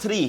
3।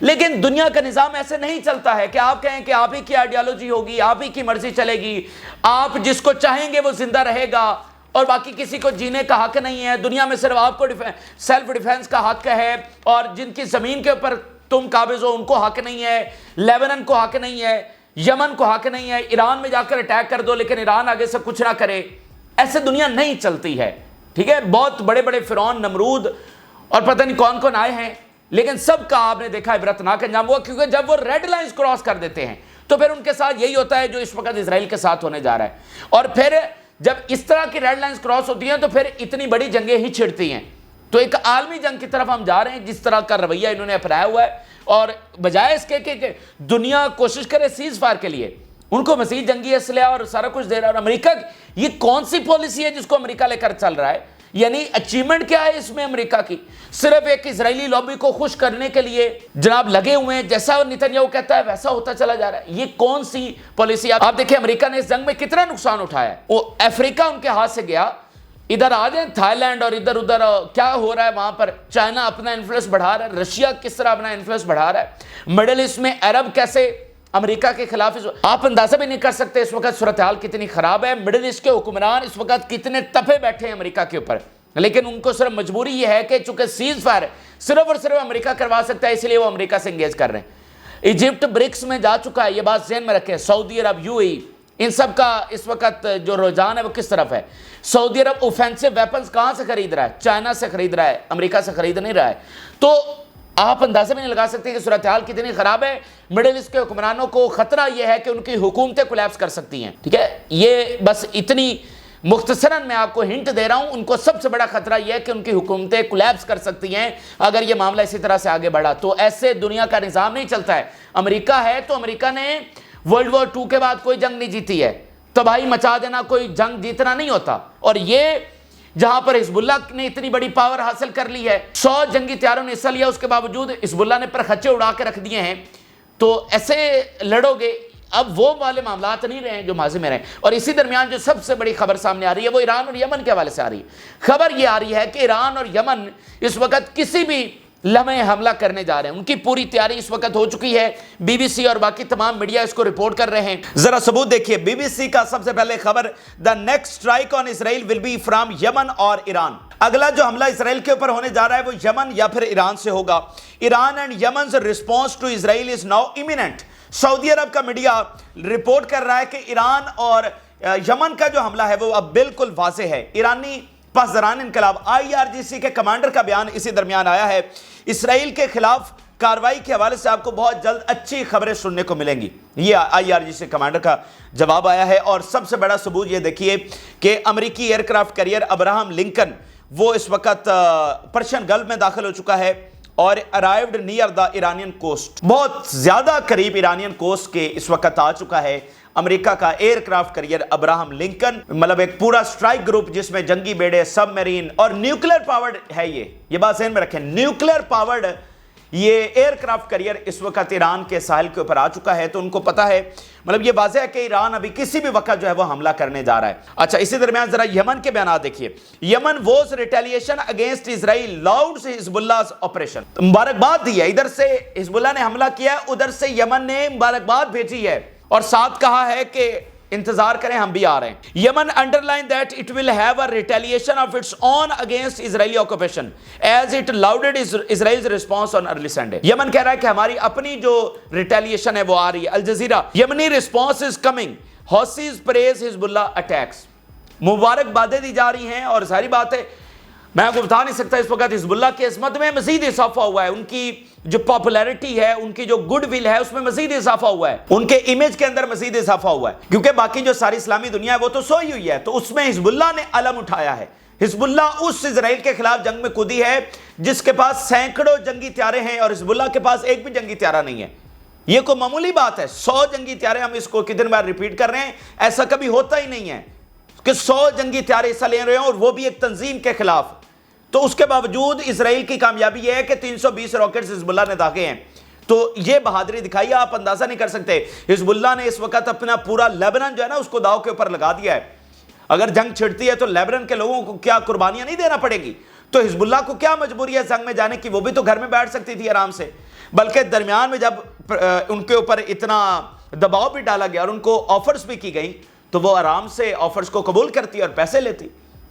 لیکن دنیا کا نظام ایسے نہیں چلتا ہے کہ آپ کہیں کہ آپ ہی کی آئیڈیالوجی ہوگی, آپ ہی کی مرضی چلے گی, آپ جس کو چاہیں گے وہ زندہ رہے گا اور باقی کسی کو جینے کا حق نہیں ہے. دنیا میں صرف آپ کو سیلف ڈیفینس کا حق ہے, اور جن کی زمین کے اوپر تم قابض ہو ان کو حق نہیں ہے, لیبنان کو حق نہیں ہے, یمن کو حق نہیں ہے, ایران میں جا کر اٹیک کر دو لیکن ایران آگے سے کچھ نہ کرے. ایسے دنیا نہیں چلتی ہے, ٹھیک ہے. بہت بڑے بڑے فرعون, نمرود اور پتہ نہیں کون کون آئے ہیں, لیکن سب کا آپ نے دیکھا عبرتناک انجام ہوا, کیونکہ جب وہ ریڈ لائنز کراس کر دیتے ہیں تو پھر ان کے ساتھ یہی ہوتا ہے جو اس وقت اسرائیل کے ساتھ ہونے جا رہا ہے. اور پھر جب اس طرح کی ریڈ لائنز کراس ہوتی ہیں تو پھر اتنی بڑی جنگیں ہی چھڑتی ہیں. تو ایک عالمی جنگ کی طرف ہم جا رہے ہیں, جس طرح کا رویہ انہوں نے اپنایا ہوا ہے. اور بجائے اس کے کہ دنیا کوشش کرے سیز فائر کے لیے, ان کو مزید جنگی اسلحہ اور سارا کچھ دے رہا ہے. اور امریکہ, یہ کون سی پالیسی ہے جس کو امریکہ لے کر چل رہا ہے؟ یعنی اچیومنٹ کیا ہے اس میں امریکہ کی؟ صرف ایک اسرائیلی لابی کو خوش کرنے کے لیے جناب لگے ہوئے ہیں. جیسا نتنیاہو کہتا ہے ویسا ہوتا چلا جا رہا ہے. یہ کون سی پالیسی؟ آپ دیکھیں امریکہ نے اس جنگ میں کتنا نقصان اٹھایا ہے. وہ افریقہ ان کے ہاتھ سے گیا, ادھر آ جائیں تھائی لینڈ, اور ادھر ادھر کیا ہو رہا ہے وہاں پر. چائنا اپنا انفلوئنس بڑھا رہا ہے, رشیا کس طرح اپنا انفلوئنس بڑھا رہا ہے, مڈل ایسٹ میں عرب کیسے امریکہ کے خلاف. آپ اندازہ بھی نہیں کر سکتے اس وقت صورتحال کتنی خراب ہے. مڈل ایسٹ کے حکمران اس وقت کتنے تپے بیٹھے ہیں امریکہ کے اوپر, لیکن ان کو صرف مجبوری یہ ہے کہ چونکہ سیز فائر صرف اور صرف امریکہ کروا سکتا ہے, اس لیے وہ امریکہ سے انگیج کر رہے ہیں. ایجپٹ برکس میں جا چکا ہے, یہ بات ذہن میں رکھیں. سعودی عرب, یو اے ای, ان سب کا اس وقت جو رجحان ہے وہ کس طرف ہے؟ سعودی عرب اوفینسو ویپنز کہاں سے خرید رہا ہے؟ چائنا سے خرید رہا ہے, امریکہ سے خرید نہیں رہا ہے. تو آپ اندازہ بھی نہیں لگا سکتے کہ صورتحال کتنی خراب ہے. مڈل ایسٹ کے حکمرانوں کو خطرہ یہ ہے کہ ان کی حکومتیں کولیپس کر سکتی ہیں, ٹھیک ہے. یہ بس اتنی مختصراً میں آپ کو ہنٹ دے رہا ہوں. ان کو سب سے بڑا خطرہ یہ ہے کہ ان کی حکومتیں کولیپس کر سکتی ہیں اگر یہ معاملہ اسی طرح سے آگے بڑھا. تو ایسے دنیا کا نظام نہیں چلتا ہے. امریکہ ہے تو امریکہ نے ورلڈ وار 2 کے بعد کوئی جنگ نہیں جیتی ہے. تباہی مچا دینا کوئی جنگ جیتنا نہیں ہوتا. اور یہ جہاں پر حزب اللہ نے اتنی بڑی پاور حاصل کر لی ہے, 100 جنگی طیاروں نے حصہ لیا, اس کے باوجود حزب اللہ نے پرخچے اڑا کے رکھ دیے ہیں. تو ایسے لڑو گے. اب وہ والے معاملات نہیں رہے ہیں جو ماضی میں رہے. اور اسی درمیان جو سب سے بڑی خبر سامنے آ رہی ہے وہ ایران اور یمن کے حوالے سے آ رہی ہے. خبر یہ آ رہی ہے کہ ایران اور یمن اس وقت کسی بھی لمحے حملہ کرنے جا رہے ہیں. ان کی پوری تیاری اس وقت ہو چکی ہے. بی بی سی اور باقی تمام میڈیا اس کو رپورٹ کر رہے ہیں. ذرا ثبوت دیکھیے. بی بی سی کا سب سے پہلے خبر, the next strike on Israel will be from Yemen اور ایران. اگلا جو حملہ اسرائیل کے اوپر ہونے جا رہا ہے وہ یمن یا پھر ایران سے ہوگا. Iran and Yemen's response to Israel is now imminent. سعودی عرب کا میڈیا رپورٹ کر رہا ہے کہ ایران اور یمن کا جو حملہ ہے وہ اب بالکل واضح ہے. ایرانی پاسداران انقلاب IRGC کے کمانڈر کا بیان اسی درمیان آیا ہے. اسرائیل کے خلاف کاروائی کے حوالے سے آپ کو بہت جلد اچھی خبریں سننے کو ملیں گی. یہ IRGC کمانڈر کا جواب آیا ہے. اور سب سے بڑا ثبوت یہ دیکھیے کہ امریکی aircraft carrier Abraham Lincoln وہ اس وقت پرشین گلف میں داخل ہو چکا ہے اور arrived near the Iranian coast. بہت زیادہ قریب ایرانین کوسٹ کے اس وقت آ چکا ہے امریکہ کا aircraft carrier Abraham Lincoln. مطلب ایک پورا سٹرائک گروپ جس میں جنگی بیڑے, سب میرین اور نیوکلیر پاورڈ ہے. یہ بات ذہن میں رکھیں, نیوکلیر پاورڈ یہ ایئر کرافٹ کیریئر اس وقت ایران کے ساحل کے اوپر آ چکا ہے. تو ان کو پتا ہے, مطلب یہ واضح ہے کہ ایران ابھی کسی بھی وقت جو ہے وہ حملہ کرنے جا رہا ہے. اچھا, اسی درمیان ذرا یمن کے بیانات دیکھیے. Yemen was retaliation against Israel lauds Hezbollah operation. مبارکباد دی ہے. ادھر سے حزب اللہ نے حملہ کیا, ادھر سے یمن نے مبارکباد بھیجی ہے اور ساتھ کہا ہے کہ انتظار کریں ہم بھی آ رہے ہیں. یمن underlined that it will have a retaliation of its own against Israeli occupation as it lauded Israel's response on early Sunday. یمن کہہ رہا ہے کہ ہماری اپنی جو ریٹیلیشن ہے وہ آ رہی ہے. الجزیرہ, یمنی response is coming. Houthis praise Hezbollah attacks. مبارکبادیں دی جا رہی ہیں اور ظاہری بات ہے میں کو بتا نہیں سکتا اس وقت حزب اللہ کی عظمت میں مزید اضافہ ہوا ہے. ان کی جو پاپولیرٹی ہے, ان کی جو گڈ ول ہے, اس میں مزید اضافہ ہوا ہے. ان کے امیج کے اندر مزید اضافہ ہوا ہے, کیونکہ باقی جو ساری اسلامی دنیا ہے وہ تو سوئی ہوئی ہے. تو اس میں حزب اللہ نے علم اٹھایا ہے. حزب اللہ اس اسرائیل کے خلاف جنگ میں کودی ہے جس کے پاس سینکڑوں جنگی طیارے ہیں اور حزب اللہ کے پاس ایک بھی جنگی طیارہ نہیں ہے. یہ کوئی معمولی بات ہے. 100 جنگی طیارے, ہم اس کو کتنے بار ریپیٹ کر رہے ہیں, ایسا کبھی ہوتا ہی نہیں ہے کہ 100 جنگی طیارے حصہ لے رہے ہیں اور وہ بھی ایک تنظیم کے خلاف. تو اس کے باوجود اسرائیل کی کامیابی یہ ہے کہ 320 راکٹس حزب اللہ نے داغے ہیں. تو یہ بہادری دکھائی ہے, آپ اندازہ نہیں کر سکتے. حزب اللہ نے اس وقت اپنا پورا لیبنان جو ہے نا اس کو داؤ کے اوپر لگا دیا ہے. اگر جنگ چھڑتی ہے تو لیبنان کے لوگوں کو کیا قربانیاں نہیں دینا پڑے گی. تو حزب اللہ کو کیا مجبوری ہے جنگ میں جانے کی, وہ بھی تو گھر میں بیٹھ سکتی تھی آرام سے. بلکہ درمیان میں جب ان کے اوپر اتنا دباؤ بھی ڈالا گیا اور ان کو آفرز بھی کی گئی تو وہ آرام سے آفرز کو قبول کرتی اور پیسے لیتی.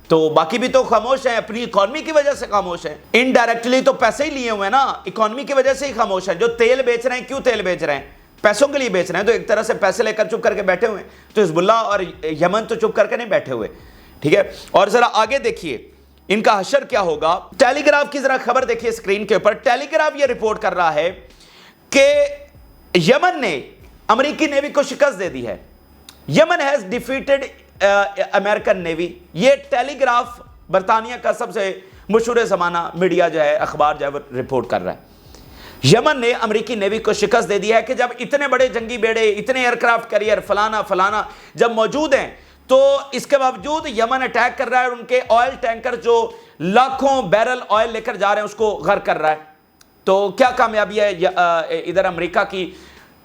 تو باقی بھی تو خاموش ہیں, اپنی اکانومی کی وجہ سے خاموش ہیں, انڈائریکٹلی تو پیسے ہی لیے ہوئے ہیں نا, اکانومی کی وجہ سے ہی خاموش ہیں. جو تیل بیچ رہے ہیں, کیوں تیل بیچ رہے ہیں؟ پیسوں کے لیے بیچ رہے ہیں, تو ایک طرح سے پیسے لے کر چپ کر کے بیٹھے ہوئے ہیں. تو حزب اللہ اور یمن تو چپ کر کے نہیں بیٹھے ہوئے, ٹھیک ہے. اور ذرا آگے دیکھیے ان کا حشر کیا ہوگا. ٹیلی گراف کی ذرا خبر دیکھیے اسکرین کے اوپر. ٹیلی گراف یہ رپورٹ کر رہا ہے کہ یمن نے امریکی نیوی کو شکست دے دی ہے. یمن ہیز ڈیفیٹڈ امریکن نیوی. یہ ٹیلی گراف برطانیہ کا سب سے مشہور زمانہ میڈیا جو ہے, اخبار جو ہے وہ رپورٹ کر رہا ہے. یمن نے امریکی نیوی کو شکست دے دی ہے کہ جب اتنے بڑے جنگی بیڑے, اتنے ایئر کرافٹ کیریئر فلانا جب موجود ہیں تو اس کے باوجود یمن اٹیک کر رہا ہے اور ان کے آئل ٹینکر جو لاکھوں بیرل آئل لے کر جا رہے ہیں اس کو غرق کر رہا ہے. تو کیا کامیابی ہے ادھر امریکہ کی؟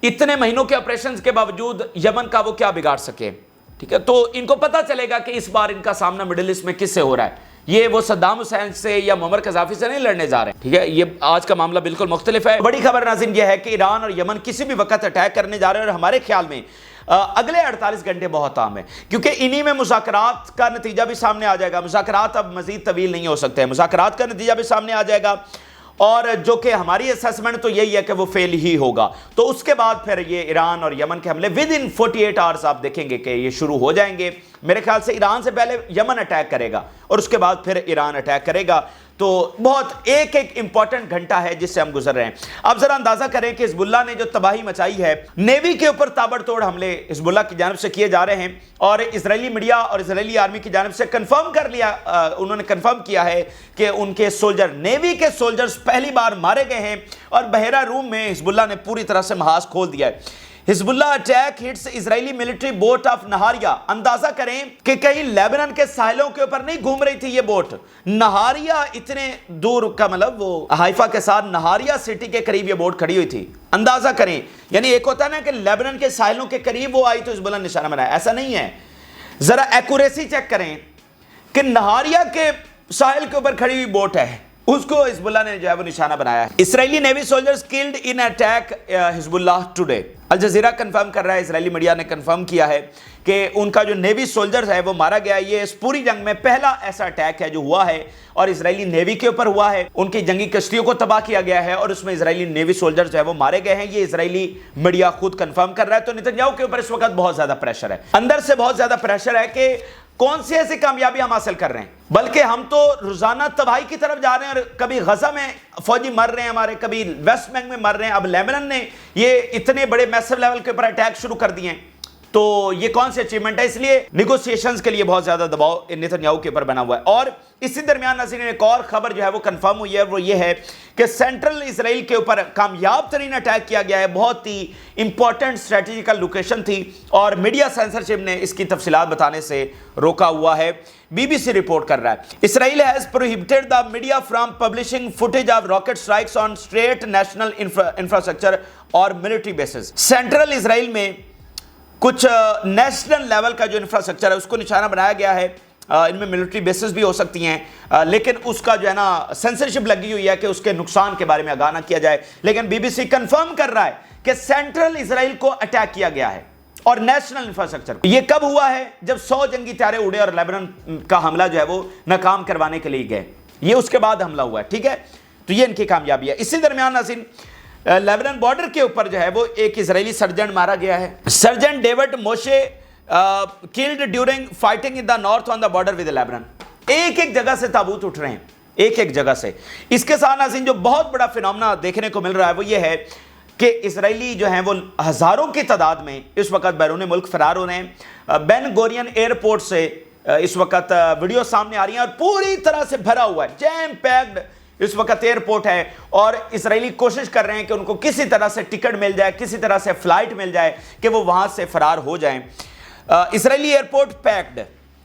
اتنے مہینوں کے آپریشنز کے باوجود یمن کا وہ کیا بگاڑ سکے, ٹھیک ہے. تو ان کو پتا چلے گا کہ اس بار ان کا سامنا مڈل ایسٹ میں کس سے ہو رہا ہے. یہ وہ صدام حسین سے یا معمر قذافی سے نہیں لڑنے جا رہے ہیں, ٹھیک ہے. یہ آج کا معاملہ بالکل مختلف ہے. بڑی خبر ناظرین یہ ہے کہ ایران اور یمن کسی بھی وقت اٹیک کرنے جا رہے ہیں, اور ہمارے خیال میں اگلے 48 گھنٹے بہت اہم ہیں, کیونکہ انہی میں مذاکرات کا نتیجہ بھی سامنے آ جائے گا. مذاکرات اب مزید طویل نہیں ہو سکتے ہیں, مذاکرات کا نتیجہ بھی سامنے آ جائے گا, اور جو کہ ہماری اسیسمنٹ تو یہی ہے کہ وہ فیل ہی ہوگا. تو اس کے بعد پھر یہ ایران اور یمن کے حملے ود ان 48 آورز آپ دیکھیں گے کہ یہ شروع ہو جائیں گے. میرے خیال سے ایران سے پہلے یمن اٹیک کرے گا اور اس کے بعد پھر ایران اٹیک کرے گا. تو بہت ایک امپورٹنٹ گھنٹہ ہے جس سے ہم گزر رہے ہیں. اب ذرا اندازہ کریں کہ حزب اللہ نے جو تباہی مچائی ہے, نیوی کے اوپر تابڑ توڑ حملے حزب اللہ کی جانب سے کیے جا رہے ہیں, اور اسرائیلی میڈیا اور اسرائیلی آرمی کی جانب سے کنفرم کر لیا, انہوں نے کنفرم کیا ہے کہ ان کے سولجر, نیوی کے سولجرز پہلی بار مارے گئے ہیں, اور بحیرہ روم میں حزب اللہ نے پوری طرح سے محاذ کھول دیا ہے. Hezbollah attack hits Israeli military boat of Nahariya. اندازہ کریں کہ کہیں لیبنان کے ساحلوں کے اوپر نہیں گھوم رہی تھی یہ بوٹ, نہاریہ اتنے دور کا, مطلب وہ حائفہ کے ساتھ نہاریہ سٹی کے قریب یہ بوٹ کھڑی ہوئی تھی. اندازہ کریں, یعنی ایک ہوتا ہے نا کہ لیبنان کے ساحلوں کے قریب وہ آئی تو حزب اللہ نے نشانہ بنایا, ایسا نہیں ہے. ذرا ایکوریسی چیک کریں کہ نہاریہ کے ساحل کے اوپر کھڑی ہوئی بوٹ ہے, اس کو حزب اللہ نے جو ہے وہ نشانہ بنایا ہے. Israeli navy soldiers killed in attack Hezbollah today. Al Jazeera confirm کر رہا ہے, اسرائیلی میڈیا نے کنفرم کیا ہے کہ ان کا جو نیوی سولجرز ہے وہ مارا گیا. یہ اس پوری جنگ میں پہلا ایسا اٹیک ہے جو ہوا ہے, اور اسرائیلی نیوی کے اوپر ہوا ہے. ان کی جنگی کشتیوں کو تباہ کیا گیا ہے, اور اس میں اسرائیلی نیوی سولجرز جو ہے وہ مارے گئے ہیں. یہ اسرائیلی میڈیا خود کنفرم کر رہا ہے. تو نتنیاہو کے اوپر اس وقت بہت زیادہ پریشر ہے, اندر سے بہت زیادہ پریشر ہے کہ کون سی ایسی کامیابی ہم حاصل کر رہے ہیں, بلکہ ہم تو روزانہ تباہی کی طرف جا رہے ہیں. اور کبھی غزہ میں فوجی مر رہے ہیں ہمارے, کبھی ویسٹ بینک میں مر رہے ہیں, اب لیبنان نے یہ اتنے بڑے میسو لیول کے اوپر اٹیک شروع کر دیے ہیں. تو یہ کون سی اچیومنٹ ہے؟ اس لیے نیگوسیشنز کے لیے بہت زیادہ دباؤ نتنیاہو کے اوپر بنا ہوا ہے. اور اسی درمیان ناظرین ایک اور خبر جو ہے وہ کنفرم ہوئی ہے, وہ یہ ہے کہ سینٹرل اسرائیل کے اوپر کامیاب ترین اٹیک کیا گیا ہے. بہت ہی امپورٹنٹ اسٹریٹجیکل لوکیشن تھی, اور میڈیا سینسرشپ نے اس کی تفصیلات بتانے سے روکا ہوا ہے. بی بی سی رپورٹ کر رہا ہے, Israel has prohibited the media from publishing footage of rocket strikes on state national infrastructure اور ملٹری بیسز. سینٹرل اسرائیل میں کچھ نیشنل لیول کا جو انفراسٹرکچر ہے اس کو نشانہ بنایا گیا ہے. ان میں ملٹری بیسز بھی ہو سکتی ہیں, لیکن اس کا جو ہے نا سینسرشپ لگی ہوئی ہے کہ اس کے نقصان کے بارے میں آگاہ نہ کیا جائے. لیکن بی بی سی کنفرم کر رہا ہے کہ سینٹرل اسرائیل کو اٹیک کیا گیا ہے, اور نیشنل انفراسٹرکچر. یہ کب ہوا ہے؟ جب 100 جنگی طیارے اڑے اور لیبنان کا حملہ جو ہے وہ ناکام کروانے کے لیے گئے. یہ اس کے بعد حملہ ہوا ہے, ٹھیک ہے. تو یہ ان کی کامیابی ہے. اسی درمیان ناظرین لیبنان بارڈر کے اوپر جو ہے وہ ایک اسرائیلی سرجنٹ مارا گیا ہے. Sergeant David Moshe killed during fighting in the north on the border with Lebanon. ایک ایک جگہ سے تابوت اٹھ رہے ہیں, ایک ایک جگہ سے. اس کے ساتھ ناظرین جو بہت بڑا فینومنا دیکھنے کو مل رہا ہے وہ یہ ہے کہ اسرائیلی جو ہیں وہ ہزاروں کی تعداد میں اس وقت بیرون ملک فرار ہو رہے ہیں. بین گورین ایئرپورٹ سے اس وقت ویڈیو سامنے آ رہی ہیں, اور پوری طرح سے بھرا ہوا ہے, جیم پیکڈ اس وقت ایئرپورٹ ہے, اور اسرائیلی کوشش کر رہے ہیں کہ ان کو کسی طرح سے ٹکٹ مل جائے, کسی طرح سے فلائٹ مل جائے کہ وہ وہاں سے فرار ہو جائیں. Israeli airport packed.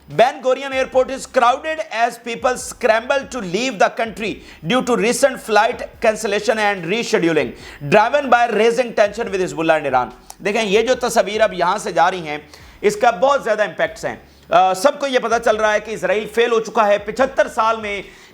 Ben Gurion Airport is crowded as people scramble to leave the country due to recent flight cancellation and rescheduling, driven by rising tension with Hezbollah and Iran. دیکھیں یہ جو تصاویر اب یہاں سے جا رہی ہیں اس کا بہت زیادہ امپیکٹس ہیں. سب کو یہ پتہ چل رہا ہے کہ اسرائیل فیل ہو چکا ہے. 75 سال میں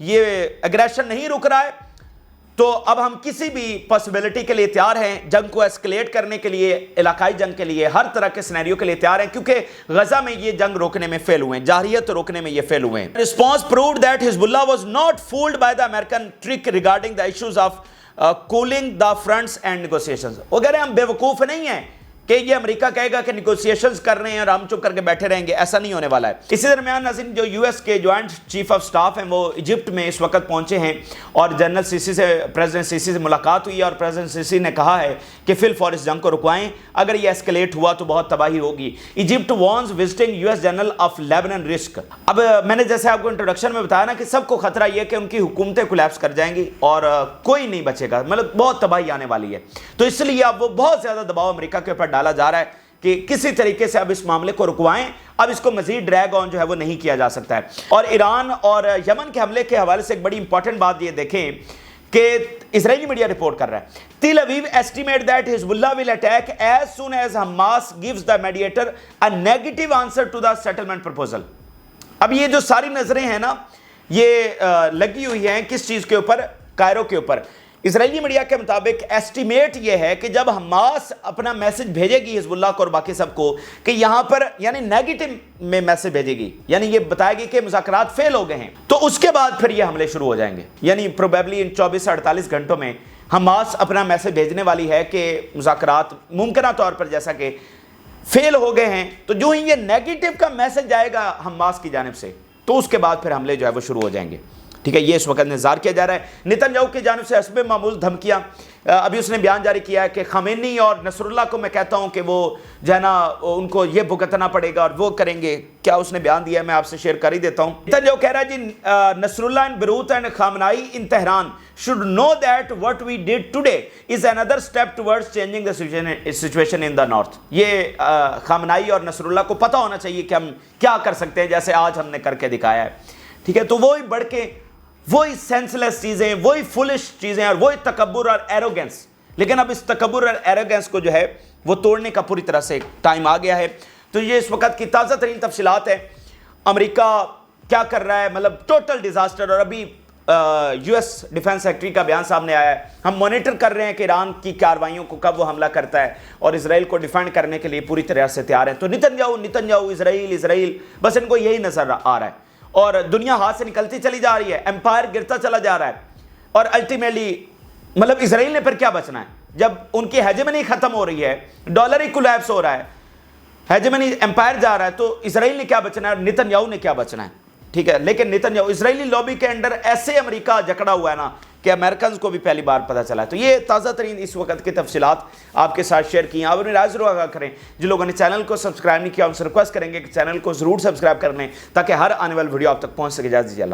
یہ اگریشن نہیں رک رہا ہے، تو اب ہم کسی بھی پاسبلٹی کے لیے تیار ہیں، جنگ کو ایسکلیٹ کرنے کے لیے، علاقائی جنگ کے لیے، ہر طرح کے سینیریو کے لیے تیار ہیں، کیونکہ غزہ میں یہ جنگ روکنے میں فیل ہوئے ہیں، جارحیت روکنے میں یہ فیل ہوئے ہیں۔ Response proved that Hezbollah was not fooled by the American trick regarding the issues of cooling the fronts and negotiations۔ وہ کہہ رہے ہیں ہم بے وقوف نہیں ہیں کہ یہ امریکہ کہے گا کہ نیگوسیشنز کر رہے ہیں اور ہم چپ کر کے بیٹھے رہیں گے، ایسا نہیں ہونے والا ہے۔ اسی درمیان ناظرین جو یو ایس کے جوائنٹ چیف آف سٹاف ہیں وہ ایجپٹ میں اس وقت پہنچے ہیں اور جنرل سیسی سے، پریزیڈنٹ سیسی سے ملاقات ہوئی ہے اور پریزیڈنٹ سیسی نے کہا ہے کہ فی الفور اس جنگ کو رکوائیں، اگر یہ ایسکلیٹ ہوا تو بہت تباہی ہوگی۔ Egypt warns visiting U S general of Lebanon risk. اب میں نے جیسے آپ کو انٹروڈکشن میں بتایا نا کہ سب کو خطرہ یہ کہ ان کی حکومتیں کولیپس کر جائیں گی اور کوئی نہیں بچے گا، مطلب بہت تباہی آنے والی ہے، تو اس لیے اب وہ بہت زیادہ دباؤ امریکہ کے اوپر ڈالا جا رہا ہے کہ کسی طریقے سے اب اس معاملے کو رکوائیں، اب اس کو مزید ڈریگ آن جو ہے وہ نہیں کیا جا سکتا ہے۔ اور ایران اور یمن کے حملے کے حوالے سے ایک بڑی امپورٹنٹ بات یہ دیکھیں کہ اسرائیلی میڈیا رپورٹ کر رہا ہے، تل اویو estimate that Hezbollah will attack as soon as Hamas gives the mediator a negative answer to the settlement proposal۔ اب یہ جو ساری نظریں ہیں نا یہ لگی ہوئی ہیں کس چیز کے اوپر؟ کائرو کے اوپر۔ اسرائیلی میڈیا کے مطابق ایسٹیمیٹ یہ ہے کہ جب حماس اپنا میسج بھیجے گی حزب اللہ کو اور باقی سب کو کہ یہاں پر یعنی نیگیٹو میں میسج بھیجے گی، یعنی یہ بتائے گی کہ مذاکرات فیل ہو گئے ہیں، تو اس کے بعد پھر یہ حملے شروع ہو جائیں گے، یعنی پروبیبلی ان 24 سے 48 گھنٹوں میں حماس اپنا میسج بھیجنے والی ہے کہ مذاکرات ممکنہ طور پر جیسا کہ فیل ہو گئے ہیں، تو جو ہی یہ نیگیٹو کا میسج آئے گا حماس کی جانب سے تو اس کے بعد پھر حملے جو ہے وہ شروع ہو جائیں گے۔ ٹھیک ہے، یہ اس وقت انتظار کیا جا رہا ہے۔ نیتن یاہو کی جانب سے حسب معمول دھمکیاں، ابھی اس نے بیان جاری کیا ہے کہ خامنئی اور نصر اللہ کو میں کہتا ہوں کہ وہ جو ہے نا ان کو یہ بھگتنا پڑے گا اور وہ کریں گے، کیا اس نے بیان دیا ہے میں آپ سے شیئر کر ہی دیتا ہوں۔ نیتن یاہو کہہ رہا ہے جی Nasrallah in Beirut and Khamenei in Tehran should know that what we did today is another step towards changing the situation in the north۔ یہ خامنئی اور نصر اللہ کو پتہ ہونا چاہیے کہ ہم کیا کر سکتے ہیں جیسے آج ہم نے کر کے دکھایا ہے۔ ٹھیک ہے، تو وہی بڑھ کے وہی سینسلیس چیزیں، وہی فولش چیزیں اور وہی تکبر اور ایروگنس، لیکن اب اس تکبر اور ایروگنس کو جو ہے وہ توڑنے کا پوری طرح سے ٹائم آ گیا ہے۔ تو یہ اس وقت کی تازہ ترین تفصیلات ہیں، امریکہ کیا کر رہا ہے، مطلب ٹوٹل ڈیزاسٹر، اور ابھی یو ایس ڈیفنس سیکرٹری کا بیان سامنے آیا ہے، ہم مانیٹر کر رہے ہیں کہ ایران کی کارروائیوں کو کب وہ حملہ کرتا ہے اور اسرائیل کو ڈیفینڈ کرنے کے لیے پوری طرح سے تیار ہیں۔ تو نیتن یاہو اسرائیل بس ان کو یہی نظر آ رہا ہے اور دنیا ہاتھ سے نکلتی چلی جا رہی ہے، ایمپائر گرتا چلا جا رہا ہے، اور الٹیمیٹلی مطلب اسرائیل نے پھر کیا بچنا ہے جب ان کی ہیجمنی ختم ہو رہی ہے، ڈالر ہی کولیپس ہو رہا ہے، ہیجمنی ایمپائر جا رہا ہے، تو اسرائیل نے کیا بچنا ہے اور نیتن یاہو نے کیا بچنا ہے؟ ٹھیک ہے، لیکن نیتن یاہو اسرائیلی لابی کے انڈر ایسے امریکہ جکڑا ہوا ہے نا کہ امریکنز کو بھی پہلی بار پتہ چلا ہے۔ تو یہ تازہ ترین اس وقت کی تفصیلات آپ کے ساتھ شیئر کی ہیں۔ آپ اپنی رائے ضرور آگاہ کریں، جن لوگوں نے چینل کو سبسکرائب نہیں کیا ان سے ریکویسٹ کریں گے کہ چینل کو ضرور سبسکرائب کر لیں تاکہ ہر آنے والی ویڈیو آپ تک پہنچ سکے۔ اجازت دیجیے، اللہ۔